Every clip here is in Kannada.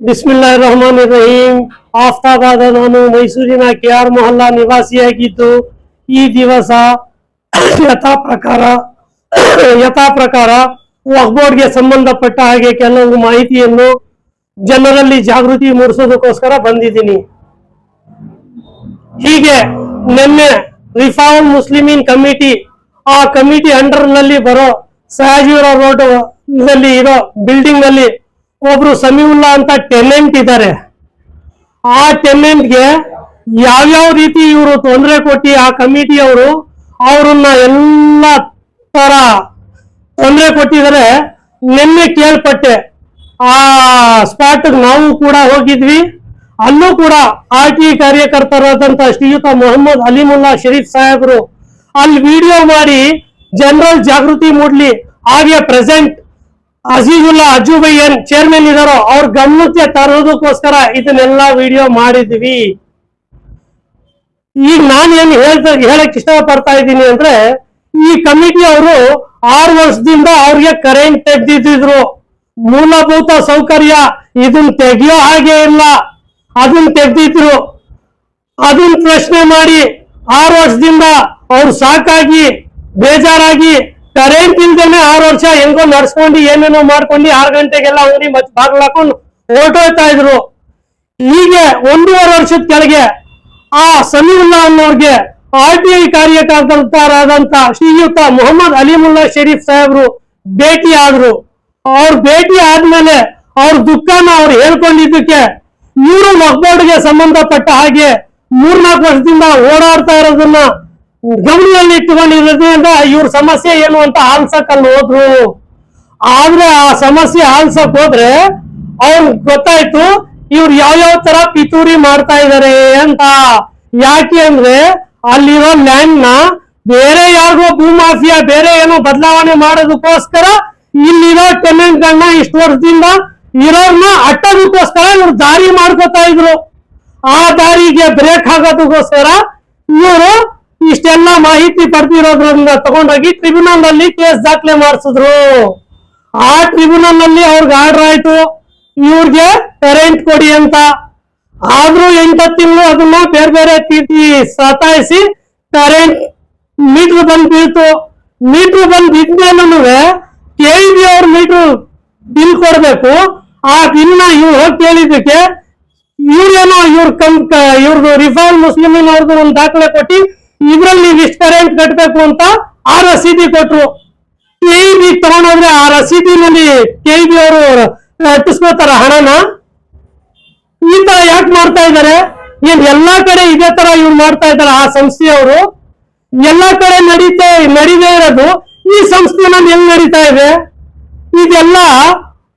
ಬಿಸ್ಮಿಲ್ಲಾಹಿರ್ ರಹಮಾನಿರ್ ರಹೀಂ. ಆಫ್ತಾಬಾದ ನಾನು ಮೈಸೂರಿನ KR ಮೊಹಲ್ಲಾ ನಿವಾಸಿಯಾಗಿದ್ದು ಈ ದಿವಸ ಯಥಾ ಪ್ರಕಾರ ವಕ್ಫ್ ಬೋರ್ಡ್ಗೆ ಸಂಬಂಧಪಟ್ಟ ಹಾಗೆ ಕೆಲವು ಮಾಹಿತಿಯನ್ನು ಜನರಲ್ಲಿ ಜಾಗೃತಿ ಮೂಡಿಸೋದಕ್ಕೋಸ್ಕರ ಬಂದಿದ್ದೀನಿ. ಹೀಗೆ ನಿನ್ನೆ ರಿಫಾರ್ಮ್ ಮುಸ್ಲಿಮೀನ್ ಕಮಿಟಿ ಆ ಕಮಿಟಿ ಅಂಡರ್ ನಲ್ಲಿ ಬರೋ ಸಯಾಜಿರ ರೋಡ್ ನಲ್ಲಿ ಇರೋ ಬಿಲ್ಡಿಂಗ್ ನಲ್ಲಿ ಒಬ್ರು ಸಮೀವುಲ್ಲಾ ಅಂತ ಟೆನೆಂಟ್ ಇದ್ದಾರೆ. ಆ ಟೆನೆಂಟ್ಗೆ ಯಾವ್ಯಾವ ರೀತಿ ಇವರು ತೊಂದರೆ ಕೊಟ್ಟಿ ಆ ಕಮಿಟಿಯವರು ಅವ್ರನ್ನ ಎಲ್ಲ ತರ ತೊಂದರೆ ಕೊಟ್ಟಿದ್ದಾರೆ. ನಿನ್ನೆ ಕೇಳ್ಪಟ್ಟೆ. ಆ ಸ್ಪಾಟ್ ನಾವು ಕೂಡ ಹೋಗಿದ್ವಿ. ಅಲ್ಲೂ ಕೂಡ RT ಕಾರ್ಯಕರ್ತರಾದಂತ ಶ್ರೀಯುತ ಮೊಹಮ್ಮದ್ ಅಲಿಮುಲ್ಲಾ ಶರೀಫ್ ಸಾಹೇಬರು ಅಲ್ಲಿ ವಿಡಿಯೋ ಮಾಡಿ ಜನರಲ್ ಜಾಗೃತಿ ಮೂಡ್ಲಿ, ಹಾಗೆ ಪ್ರೆಸೆಂಟ್ ಅಜೀಜುಲ್ಲಾ ಅಜುಬಯ್ಯನ್ ಚೇರ್ಮನ್ ಇದಾರೋ ಅವ್ರ ಗಮನಕ್ಕೆ ತರೋದಕ್ಕೋಸ್ಕರ ಇದನ್ನೆಲ್ಲ ವಿಡಿಯೋ ಮಾಡಿದ್ವಿ. ಈಗ ನಾನೇನು ಹೇಳಕ್ ಇಷ್ಟಪಡ್ತಾ ಇದ್ದೀನಿ ಅಂದ್ರೆ, ಈ ಕಮಿಟಿ ಅವರು 6 ವರ್ಷದಿಂದ ಅವ್ರಿಗೆ ಕರೆಂಟ್ ತೆಗ್ದಿದ್ರು. ಮೂಲಭೂತ ಸೌಕರ್ಯ ಇದನ್ನ ತೆಗಿಯೋ ಹಾಗೆ ಇಲ್ಲ, ಅದನ್ನ ತೆಗ್ದಿದ್ರು. ಅದನ್ನ ಪ್ರಶ್ನೆ ಮಾಡಿ 6 ವರ್ಷದಿಂದ ಅವ್ರು ಸಾಕಾಗಿ ಬೇಜಾರಾಗಿ ಕರೆಂಟ್ ಇಲ್ದೇನೆ 6 ವರ್ಷ ಹೆಂಗೋ ನಡ್ಸ್ಕೊಂಡು ಏನೇನೋ ಮಾಡ್ಕೊಂಡು 6 ಗಂಟೆಗೆಲ್ಲ ಅಂಗಡಿ ಮತ್ತೆ ಬಾಗಿಲು ಹಾಕೊಂಡು ಹೊರಟೋಯ್ತಾ ಇದ್ರು. ಹೀಗೆ 1.5 ವರ್ಷದ ಕೆಳಗೆ ಆ ಸಮೀವುಲ್ಲಾ ಅನ್ನೋರ್ಗೆ RTI ಕಾರ್ಯಕರ್ತರಾದಂತ ಶ್ರೀಯುತ ಮೊಹಮ್ಮದ್ ಅಲಿಮುಲ್ಲಾ ಶರೀಫ್ ಸಾಹೇಬ್ರು ಭೇಟಿ ಆದ್ರು. ಅವ್ರ ಭೇಟಿ ಆದ್ಮೇಲೆ ಅವ್ರ ದುಃಖನ ಅವ್ರು ಹೇಳ್ಕೊಂಡಿದ್ದಕ್ಕೆ ಇವರು ವಕ್ಫ್ ಬೋರ್ಡ್ಗೆ ಸಂಬಂಧಪಟ್ಟ ಹಾಗೆ 3-4 ವರ್ಷದಿಂದ ಓಡಾಡ್ತಾ ಇರೋದನ್ನ ಗಮನದಲ್ಲಿ ಇಟ್ಟುಕೊಂಡಿರೋದ್ರಿಂದ ಇವ್ರ ಸಮಸ್ಯೆ ಏನು ಅಂತ ಆಲ್ಸಕ್ಕಲ್ಲಿ ಹೋದ್ರು. ಆದ್ರೆ ಆ ಸಮಸ್ಯೆ ಆಲ್ಸಕ್ ಹೋದ್ರೆ ಅವ್ರಿಗೆ ಗೊತ್ತಾಯ್ತು ಇವ್ರು ಯಾವ್ಯಾವ ತರ ಪಿತೂರಿ ಮಾಡ್ತಾ ಇದಾರೆ ಅಂತ. ಯಾಕೆ ಅಂದ್ರೆ ಅಲ್ಲಿರೋ ಲ್ಯಾಂಡ್ ನ ಬೇರೆ ಯಾರಿಗೋ ಭೂಮಾಫಿಯಾ ಬೇರೆ ಏನೋ ಬದಲಾವಣೆ ಮಾಡೋದಕ್ಕೋಸ್ಕರ ಇಲ್ಲಿರೋ ಟೆನೆಂಟ್ ಗಳನ್ನ ಇಷ್ಟು ವರ್ಷದಿಂದ ಇರೋರ್ನ ಅಟ್ಟೋದಕ್ಕೋಸ್ಕರ ಇವ್ರು ದಾರಿ ಮಾಡ್ಕೋತಾ ಇದ್ರು. ಆ ದಾರಿಗೆ ಬ್ರೇಕ್ ಆಗೋದಕ್ಕೋಸ್ಕರ ಇವರು ಇಷ್ಟೆಲ್ಲ ಮಾಹಿತಿ ಪಡೆದಿರೋದ್ರಿಂದ ತಗೊಂಡೋಗಿ ಟ್ರಿಬ್ಯುನಲ್ ನಲ್ಲಿ ಕೇಸ್ ದಾಖಲೆ ಮಾಡಿಸಿದ್ರು. ಆ ಟ್ರಿಬ್ಯುನಲ್ ನಲ್ಲಿ ಅವ್ರಿಗೆ ಆರ್ಡರ್ ಆಯ್ತು ಇವ್ರಿಗೆ ಕರೆಂಟ್ ಕೊಡಿ ಅಂತ. ಆದ್ರೂ 8 ತಿಂಗಳು ಅದನ್ನ ಬೇರೆ ಬೇರೆ ರೀತಿ ಸತಾಯಿಸಿ ಕರೆಂಟ್ ಮೀಟರ್ ಬಂದ್ ಬೀಳ್ತು. ಮೀಟರ್ ಬಂದ್ ಬಿದ್ಮೇಲೂ KEB ಅವ್ರ ಮೀಟರ್ ಬಿಲ್ ಕೊಡ್ಬೇಕು. ಆ ಬಿಲ್ ನ ಇವ್ರು ಹೋಗಿ ಕೇಳಿದ್ದಕ್ಕೆ ಇವ್ರೇನೋ ಇವ್ರದ್ದು ರಿಫಾರ್ಮ್ ಮುಸ್ಲಿಮೀನ್ ಅವ್ರದ್ದು ಒಂದು ದಾಖಲೆ ಕೊಟ್ಟು ಇದ್ರಲ್ಲಿ ಇಷ್ಟು ಕರೆಂಟ್ ಕಟ್ಟಬೇಕು ಅಂತ ಆ ರಸೀದಿ ಕೊಟ್ರು. KEB ತಗೊಂಡೋದ್ರೆ ಆ ರಸೀದಿನಲ್ಲಿ KEB ಅವರು ಅಟ್ಟಿಸ್ಕೋತಾರ ಹಣನ. ಈ ತರ ಯಾಕೆ ಮಾಡ್ತಾ ಇದಾರೆ? ಏನ್ ಎಲ್ಲಾ ಕಡೆ ಇದೇ ತರ ಇವ್ರು ಮಾಡ್ತಾ ಇದಾರೆ? ಆ ಸಂಸ್ಥೆಯವರು ಎಲ್ಲಾ ಕಡೆ ನಡೀದೇ ಇರೋದು ಈ ಸಂಸ್ಥೆನಲ್ಲಿ ಹೆಂಗ್ ನಡೀತಾ ಇದೆ? ಇದೆಲ್ಲ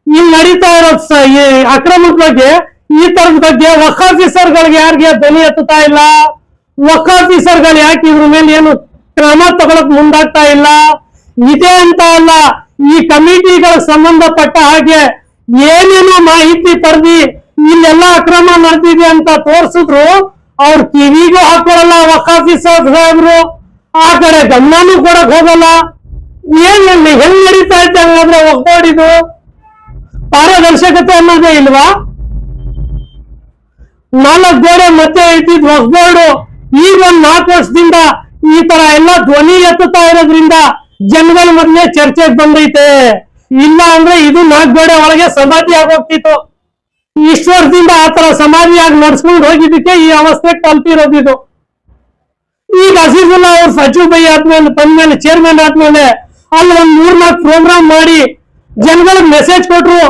ಇಲ್ಲಿ ನಡೀತಾ ಇರೋ ಅಕ್ರಮದ ಬಗ್ಗೆ, ಈ ತರದ ಬಗ್ಗೆ ವಕ್ಫ್ ಆಫೀಸರ್ಗಳಿಗೆ ಯಾರಿಗೆ ಧ್ವನಿ ಎತ್ತುತ್ತಾ ಇಲ್ಲ? ವಕ್ಫ್ ಆಫೀಸರ್ಗಳು ಯಾಕೆ ಇದ್ರ ಮೇಲೆ ಏನು ಕ್ರಮ ತಗೊಳಕ್ ಮುಂದಾಗ್ತಾ ಇಲ್ಲ? ಇದೆ ಅಂತ ಅಲ್ಲ, ಈ ಕಮಿಟಿಗಳಿಗೆ ಸಂಬಂಧಪಟ್ಟ ಹಾಗೆ ಏನೇನೋ ಮಾಹಿತಿ ಪಡೆದಿ ಇಲ್ಲೆಲ್ಲ ಅಕ್ರಮ ನಡೆದಿದೆ ಅಂತ ತೋರ್ಸಿದ್ರು ಅವ್ರ ಕಿವಿಗೂ ಹಾಕೊಳ್ಳಲ್ಲ ವಕ್ಫ್ ಆಫೀಸರ್ ಸಾಹೇಬ್ರು. ಆ ಕಡೆ ಗಮನನೂ ಕೊಡಕ್ ಹೋಗಲ್ಲ. ಹೆಂಗ್ ನಡೀತಾ ಇದ್ದೆ ಹಂಗಾದ್ರೆ ವಕ್ಫ್ ಬೋರ್ಡ್? ಇದು ಪಾರದರ್ಶಕತೆ ಅನ್ನೋದೇ ಇಲ್ವಾ? 4 ಗೋಡೆ ಮತ್ತೆ ಇದ್ದಿದ್ ವಕ್ಫ್ ಬೋರ್ಡ್ ಈಗ 4 ವರ್ಷದಿಂದ ಈ ತರ ಎಲ್ಲ ಧ್ವನಿ ಎತ್ತುತ್ತಾ ಇರೋದ್ರಿಂದ ಜನಗಳ ಮೊದಲೇ ಚರ್ಚೆಗೆ ಬಂದೈತೆ. ಇಲ್ಲ ಅಂದ್ರೆ ಇದು 4 ಗೋಡೆ ಒಳಗೆ ಸಮಾಧಿ ಆಗೋಗ್ತಿತ್ತು. ಇಷ್ಟು ವರ್ಷದಿಂದ ಆ ತರ ಸಮಾಧಿಯಾಗಿ ನಡ್ಸ್ಕೊಂಡು ಹೋಗಿದ್ದಕ್ಕೆ ಈ ಅವಸ್ಥೆ ತಲುಪಿರೋದಿದು. ಈಗ ಅಜೀಜುಲ್ಲಾ ಅವ್ರು ಅಜುಬಯ್ಯ ಆದ್ಮೇಲೆ ಬಂದ್ಮೇಲೆ ಚೇರ್ಮನ್ ಆದ್ಮೇಲೆ ಅಲ್ಲಿ 3-4 ಪ್ರೋಗ್ರಾಮ್ ಮಾಡಿ ಜನಗಳಿಗೆ ಮೆಸೇಜ್ ಕೊಟ್ರು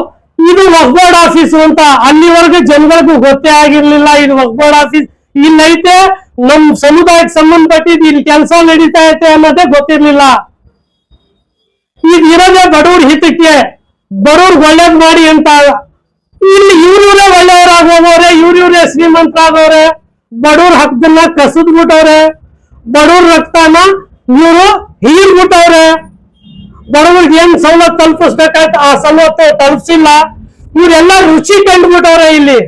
ಇದು ವಕ್ಫ್ ಬೋರ್ಡ್ ಆಫೀಸು ಅಂತ. ಅಲ್ಲಿವರೆಗೂ ಜನಗಳಿಗೂ ಗೊತ್ತೇ ಆಗಿರ್ಲಿಲ್ಲ ಇದು ವಕ್ಫ್ ಬೋರ್ಡ್ ಆಫೀಸ್ ಇಲ್ಲೈತೆ, ನಮ್ ಸಮುದಾಯಕ್ಕೆ ಸಂಬಂಧಪಟ್ಟಿದ್ದು ಇಲ್ಲಿ ಕೆಲಸ ನಡೀತಾ ಐತೆ ಅನ್ನೋದೇ ಗೊತ್ತಿರ್ಲಿಲ್ಲ. ಈಗ ಇರೋದೇ ಬಡವ್ರ ಹಿತಕ್ಕೆ, ಬಡವ್ರಿಗೆ ಒಳ್ಳೇದ್ ಮಾಡಿ ಅಂತ. ಇಲ್ಲಿ ಇವ್ರೂರೇ ಒಳ್ಳೆಯವರಾಗೋರೆ, ಇವ್ರೇ ಶ್ರೀಮಂತರಾಗವ್ರೆ, ಬಡವ್ರ ಹಕ್ಕನ್ನ ಕಸಿದ್ಬಿಟ್ಟವ್ರೆ, ಬಡವ್ರ ರಕ್ತನ ಇವರು ಹೀರ್ಬಿಟ್ಟವ್ರೆ. ಬಡವ್ರಿಗೆ ಏನ್ ಸವಲತ್ತು ತಲುಪಿಸ್ಬೇಕಾಯ್ತು ಆ ಸವಲತ್ತು ತಲುಪಿಸಿಲ್ಲ. ಇವರೆಲ್ಲ ರುಚಿ ಕಂಡುಬಿಟ್ಟವ್ರೆ ಇಲ್ಲಿ.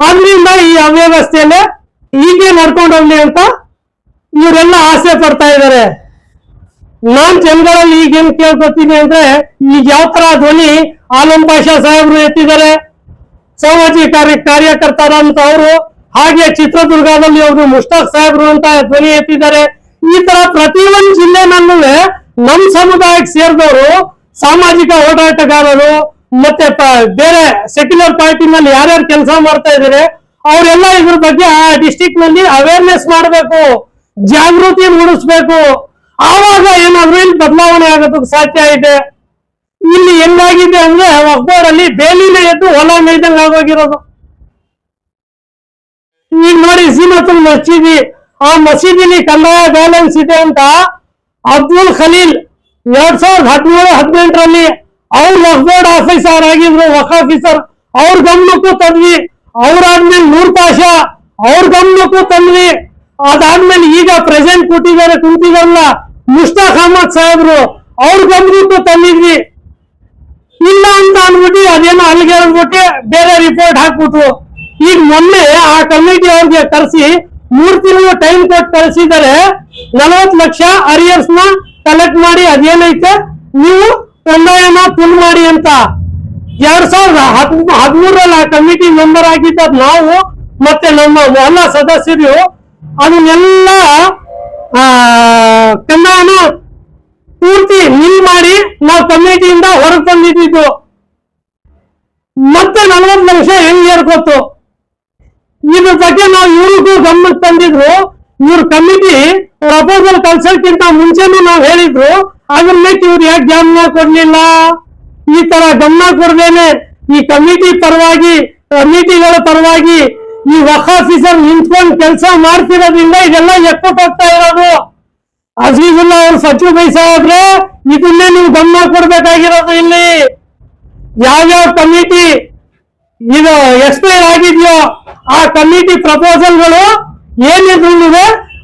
ಆದ್ರಿಂದ ಈ ಅವ್ಯವಸ್ಥೆಯಲ್ಲೇ ಹೀಗೆ ನಡ್ಕೊಂಡು ಹೋಗ್ಲಿ ಅಂತ ಇವರೆಲ್ಲ ಆಸೆ ಪಡ್ತಾ ಇದ್ದಾರೆ. ನಾನ್ ಜನಗಳಲ್ಲಿ ಈಗ ಏನ್ ಕೇಳ್ಕೊತೀನಿ ಅಂದ್ರೆ, ಈಗ ಯಾವ ತರ ಧ್ವನಿ ಆಲಂ ಪಾಷಾ ಸಾಹೇಬ್ರು ಎತ್ತಿದ್ದಾರೆ, ಸಾಮಾಜಿಕ ಕಾರ್ಯಕರ್ತರಂತ ಅವರು, ಹಾಗೆ ಚಿತ್ರದುರ್ಗದಲ್ಲಿ ಅವರು ಮುಷ್ತಾಕ್ ಸಾಹೇಬ್ರು ಅಂತ ಧ್ವನಿ ಎತ್ತಿದ್ದಾರೆ. ಈ ತರ ಪ್ರತಿಯೊಂದು ಜಿಲ್ಲೆನಲ್ಲೂ ನಮ್ ಸಮುದಾಯಕ್ಕೆ ಸೇರಿದವರು ಸಾಮಾಜಿಕ ಹೋರಾಟಗಾರರು ಮತ್ತೆ ಬೇರೆ ಸೆಕ್ಯುಲರ್ ಪಾರ್ಟಿನಲ್ಲಿ ಯಾರ್ಯಾರು ಕೆಲಸ ಮಾಡ್ತಾ ಇದಾರೆ ಅವರೆಲ್ಲ ಇದ್ರ ಬಗ್ಗೆ ಆ ಡಿಸ್ಟಿಕ್ ನಲ್ಲಿ ಅವೇರ್ನೆಸ್ ಮಾಡಬೇಕು, ಜಾಗೃತಿ ಮೂಡಿಸ್ಬೇಕು. ಆವಾಗ ಏನಾದ್ರೂ ಇಲ್ಲಿ ಬದಲಾವಣೆ ಆಗೋದಕ್ಕೆ ಸಾಧ್ಯ ಇದೆ. ಇಲ್ಲಿ ಹೆಂಗಾಗಿದೆ ಅಂದ್ರೆ ಒಬ್ಬರಲ್ಲಿ ಬೇಲಿನ ಎದ್ದು ಹೊಲ ಮೇಯ್ದಂಗ್ ಆಗೋಗಿರೋದು. ಈಗ ನೋಡಿ ಸೀಮತುಲ್ ಮಸೀದಿ, ಆ ಮಸೀದಿಲಿ ಕಂದಾಯ ಬ್ಯಾಲೆನ್ಸ್ ಇದೆ ಅಂತ ಅಬ್ದುಲ್ ಖಲೀಲ್ 2017-18ರಲ್ಲಿ ಅವ್ರು ವಕ್ಫ್ ಆಫೀಸರ್ ಆಗಿದ್ರು, ವಕ್ಫ್ ಆಫೀಸರ್, ಅವ್ರ ಗಮನಕ್ಕೂ ತಂದ್ವಿ. ಅವ್ರಾದ್ಮೇಲೆ ನೂರ್ ಪಾಷಾ ಅವ್ರ ಗಮನಕ್ಕೂ ತಂದ್ವಿ. ಅದಾದ್ಮೇಲೆ ಈಗ ಪ್ರೆಸೆಂಟ್ ಕುಂತಿದಾರಲ್ಲ ಮುಷ್ತಾಕ್ ಅಹಮದ್ ಸಾಹೇಬ್ರು, ಅವ್ರ ಗಮನಕ್ಕೂ ತಂದಿದ್ವಿ. ಇಲ್ಲ ಅಂತ ಅನ್ಬಿಟ್ಟು ಅದೇನೋ ಅಲ್ಲಿಗೆ ಹೇಳ್ಬಿಟ್ಟು ಬೇರೆ ರಿಪೋರ್ಟ್ ಹಾಕ್ಬಿಟ್ರು. ಈಗ ಮೊನ್ನೆ ಆ ಕಮಿಟಿ ಅವ್ರಿಗೆ ಕರೆಸಿ 3 ತಿಂಗಳು ಟೈಮ್ ಕೊಟ್ಟು ಕಳಿಸಿದ್ದಾರೆ. 40 ಲಕ್ಷ ಅರಿಯರ್ಸ್ ನ ಕಲೆಕ್ಟ್ ಮಾಡಿ ಅದೇನೈತೆ ನೀವು ಕಂದಾಯನ ಫುಲ್ ಮಾಡಿ ಅಂತ. 2013ರಲ್ಲಿ ಆ ಕಮಿಟಿ ಮೆಂಬರ್ ಆಗಿದ್ದ ನಾವು ಮತ್ತೆ ನಮ್ಮ ಎಲ್ಲ ಸದಸ್ಯರು ಅದನ್ನೆಲ್ಲ ಕಂದಾಯನ ಪೂರ್ತಿ ನಿಲ್ ಮಾಡಿ ನಾವು ಕಮಿಟಿಯಿಂದ ಹೊರಗೆ ತಂದಿದ್ದು. ಮತ್ತೆ 40 ಲಕ್ಷ ಹೆಂಗ್ ಏರ್ಕೋತು. ಇದ್ರ ಬಗ್ಗೆ ನಾವು ಇವ್ರಿಗೂ ಗಮನಕ್ಕೆ ತಂದಿದ್ರು. ಇವ್ರ ಕಮಿಟಿ ಪ್ರಪೋಸಲ್ ಕಳ್ಸೋಕ್ಕಿಂತ ಮುಂಚೆನೂ ನಾವು ಹೇಳಿದ್ರು, ಅದನ್ನ ಇವ್ರು ಯಾಕೆ ಗಮನ ಕೊಡ್ಲಿಲ್ಲ. ಈ ತರ ಗಮನ ಕೊಡ್ದೇನೆ ಈ ಕಮಿಟಿ ಪರವಾಗಿ, ಕಮಿಟಿಗಳ ಪರವಾಗಿ ಈ ವಕ್ಫ್ ಆಫೀಸರ್ ನಿಂತ್ಕೊಂಡು ಕೆಲಸ ಮಾಡ್ತಿರೋದ್ರಿಂದ ಇದೆಲ್ಲ ಎಕ್ಕೊಟ್ಟು ಹೋಗ್ತಾ ಇರೋದು. ಅಜೀಜುಲ್ಲಾ ಅವ್ರು ಸಚಿವ ಬೈ ಸಾಹೇಬ್ರೆ, ಇದನ್ನೇ ನೀವು ಗಮನ ಕೊಡ್ಬೇಕಾಗಿರೋದು. ಇಲ್ಲಿ ಯಾವ್ಯಾವ ಕಮಿಟಿ ಇದು ಎಕ್ಸ್ಪೈರ್ ಆಗಿದೆಯೋ ಆ ಕಮಿಟಿ ಪ್ರಪೋಸಲ್ಗಳು ಏನಿದ್ರು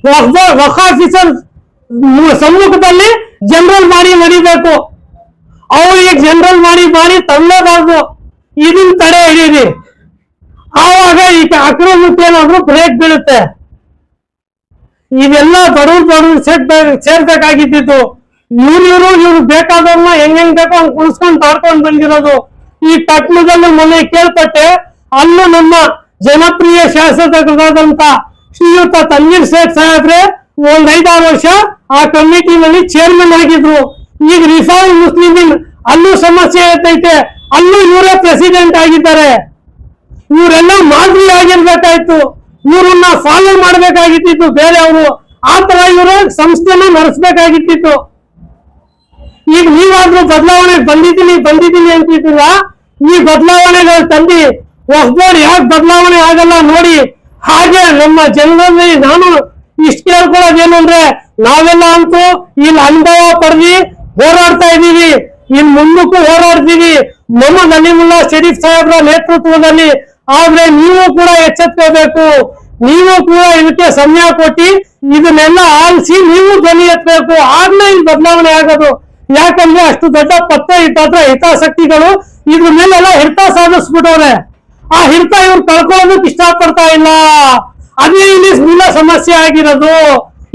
ವಕ್ಫ್ ಆಫೀಸರ್ ಸಮ್ಮುಖದಲ್ಲಿ ಜನರಲ್ ಮಾಡಿ ನಡಿಬೇಕು. ಅವ್ರಿಗೆ ಜನರಲ್ ಮಾಡಿ ತಳ್ಳಬಾರ್ದು. ಇದನ್ನ ತಡೆ ಹಿಡೀರಿ. ಆವಾಗ ಈ ಅಕ್ರಮಕ್ಕೆ ಏನಾದ್ರು ಬ್ರೇಕ್ ಬೀಳುತ್ತೆ. ಇದೆಲ್ಲ ಬಡವ್ರು ಸೇರ್ಬೇಕಾಗಿದ್ದು. ಇವ್ರು ಬೇಕಾದವ್ರನ್ನ ಹೆಂಗ್ ಬೇಕೋ ಹಂಗ್ ಕುಣಿಸ್ಕೊಂಡು ತಾಡ್ಕೊಂಡು ಬಂದಿರೋದು. ಈ ಪಟ್ಟಣದಲ್ಲಿ ಮೊನ್ನೆ ಕೇಳ್ಪಟ್ಟೆ, ಅಲ್ಲೂ ನಮ್ಮ ಜನಪ್ರಿಯ ಶಾಸಕರಾದಂತ ಶ್ರೀಯುತ ತನ್ವೀರ್ ಸೇಠ್ ಸಾಹೇಬ್ರೆ 5-6 ವರ್ಷ ಆ ಕಮಿಟಿನಲ್ಲಿ ಚೇರ್ಮನ್ ಆಗಿದ್ರು. ಈಗ ರಿಫಾರ್ಮ್ ಮುಸ್ಲಿಂ ಅಲ್ಲೂ ಸಮಸ್ಯೆ ಇರ್ತೈತೆ, ಅಲ್ಲೂ ಇವರೇ ಪ್ರೆಸಿಡೆಂಟ್ ಆಗಿದ್ದಾರೆ. ಇವರೆಲ್ಲ ಮಾದರಿ ಆಗಿರ್ಬೇಕಾಯ್ತು, ಇವ್ರನ್ನ ಫಾಲೋ ಮಾಡ್ಬೇಕಾಗಿತ್ತು ಬೇರೆಯವರು. ಆ ತರ ಇವರು ಸಂಸ್ಥೆನ ನಡೆಸಬೇಕಾಗಿತ್ತು. ಈಗ ನೀವಾದ್ರೂ ಬದಲಾವಣೆ ಬಂದಿದ್ದೀನಿ ಅಂತಿದ್ದೀರ. ಈ ಬದಲಾವಣೆಗಳು ತಂದು ವಕ್ಫ್ ಬೋರ್ಡ್ ಯಾಕೆ ಬದಲಾವಣೆ ಆಗಲ್ಲ ನೋಡಿ. ಹಾಗೆ ನಮ್ಮ ಜನರಲ್ಲಿ ನಾನು ಇಷ್ಟು ಕೇಳ್ಕೊಳ್ಳೋದೇನು ಅಂದ್ರೆ, ನಾವೆಲ್ಲ ಅಂತೂ ಇಲ್ಲಿ ಅನುಭವ ಪಡೆದಿ ಹೋರಾಡ್ತಾ ಇದ್ದೀವಿ, ಇಲ್ಲಿ ಮುಂದಕ್ಕೂ ಹೋರಾಡ್ತೀವಿ ಮೊಹಮ್ಮದ್ ಅಲಿಮುಲ್ಲಾ ಶರೀಫ್ ಸಾಹೇಬ್ರ ನೇತೃತ್ವದಲ್ಲಿ. ಆದ್ರೆ ನೀವು ಕೂಡ ಎಚ್ಚೆತ್ಕೋಬೇಕು, ನೀವು ಕೂಡ ಇದಕ್ಕೆ ಸಮಯ ಕೊಟ್ಟು ಇದನ್ನೆಲ್ಲ ಆಲಿಸಿ ನೀವು ಧ್ವನಿ ಎತ್ತಬೇಕು. ಆಗ್ಲೇ ಇಲ್ಲಿ ಬದಲಾವಣೆ ಆಗೋದು. ಯಾಕಂದ್ರೆ ಅಷ್ಟು ದೊಡ್ಡ ಪತ್ತೆ ಹಿತಾಸಕ್ತಿಗಳು ಇದ್ರ ಮೇಲೆಲ್ಲ ಹಿಡಿತ ಸಾಧಿಸ್ಬಿಟ್ಟವ್ರೆ. ಆ ಹಿಡಿತ ಇವ್ರು ಕಳ್ಕೊಳ್ಳೋದಕ್ಕೆ ಇಷ್ಟಪಡ್ತಾ ಇಲ್ಲ. ಅದೇ ಇಲ್ಲಿ ಮೂಲ ಸಮಸ್ಯೆ ಆಗಿರೋದು.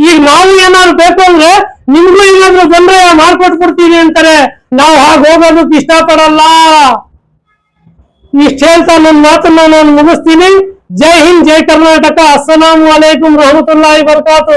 ಈಗ ನಾವು ಏನಾದ್ರು ಬೇಕು ಅಂದ್ರೆ ನಿಮ್ಗೂ ಏನಾದ್ರು ಬಂದ್ರೆ ಮಾಡ್ಕೊಟ್ಬಿಡ್ತೀವಿ ಅಂತಾರೆ. ನಾವು ಹಾಗೆ ಹೋಗೋದಕ್ಕೆ ಇಷ್ಟಪಡಲ್ಲ. ಇಷ್ಟ ಹೇಳ್ತಾ ನನ್ನ ಮಾತನ್ನ ನಾನು ಮುಗಿಸ್ತೀನಿ. ಜೈ ಹಿಂದ್, ಜೈ ಕರ್ನಾಟಕ. ಅಸ್ಸಲಾಮು ಅಲೈಕುಂ ರಹಮತುಲ್ಲಾಹಿ ಬರ್ಕಾತು.